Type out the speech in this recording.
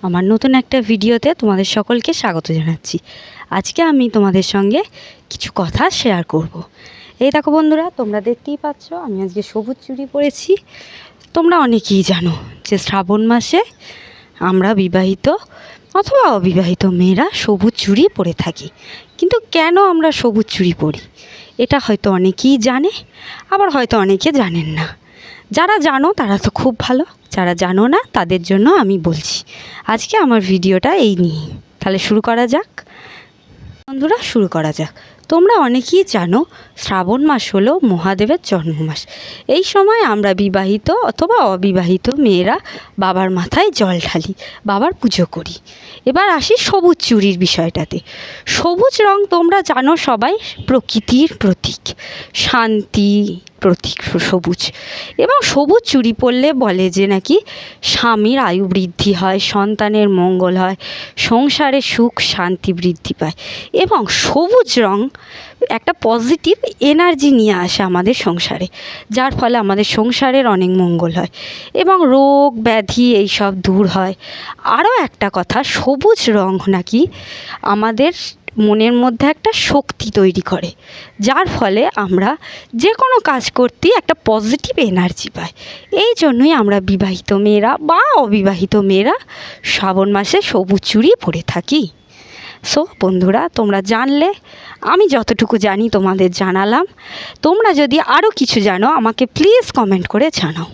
আমার নতুন একটা ভিডিওতে তোমাদের সকলকে স্বাগত জানাচ্ছি। আজকে আমি তোমাদের সঙ্গে কিছু কথা শেয়ার করব। এই দেখো বন্ধুরা, তোমরা দেখতেই পাচ্ছ আমি আজকে সবুজ চুড়ি পরেছি। তোমরা অনেকেই জানো যে শ্রাবণ মাসে আমরা বিবাহিত অথবা অবিবাহিত মেয়েরা সবুজ চুড়ি পরে থাকি। কিন্তু কেন আমরা সবুজ চুড়ি পরি এটা হয়তো অনেকেই জানে, আবার হয়তো অনেকে জানেন না। যারা জানো তারা তো খুব ভালো, যারা জানো না তাদের জন্য আমি বলছি আজকে আমার ভিডিওটা এই নিয়ে। তাহলে শুরু করা যাক বন্ধুরা, শুরু করা যাক। তোমরা অনেকেই জানো শ্রাবণ মাস হলো মহাদেবের জন্ম মাস। এই সময় আমরা বিবাহিত অথবা অবিবাহিত মেয়েরা বাবার মাথায় জল ঢালি, বাবার পুজো করি। এবার আসি সবুজ চুড়ির বিষয়টাতে। সবুজ রং তোমরা জানো সবাই প্রকৃতির প্রতীক, শান্তি প্রতীক সবুজ। এবং সবুজ চুড়ি পরলে বলে যে নাকি স্বামীর আয়ু বৃদ্ধি হয়, সন্তানের মঙ্গল হয়, সংসারে সুখ শান্তি বৃদ্ধি পায়। এবং সবুজ রং একটা পজিটিভ এনার্জি নিয়ে আসে আমাদের সংসারে, যার ফলে আমাদের সংসারের অনেক মঙ্গল হয় এবং রোগ ব্যাধি এইসব দূর হয়। আরও একটা কথা, সবুজ রং নাকি আমাদের মনের মধ্যে একটা শক্তি তৈরি করে, যার ফলে আমরা যে কোনো কাজ করতেই একটা পজিটিভ এনার্জি পাই। এই জন্যই আমরা বিবাহিত মেয়েরা বা অবিবাহিত মেয়েরা শ্রাবণ মাসে সবুজ চুড়ি পরে থাকি। সো বন্ধুরা, তোমরা জানলে, আমি যতটুকু জানি তোমাদের জানালাম। তোমরা যদি আরও কিছু জানো আমাকে প্লিজ কমেন্ট করে জানাও।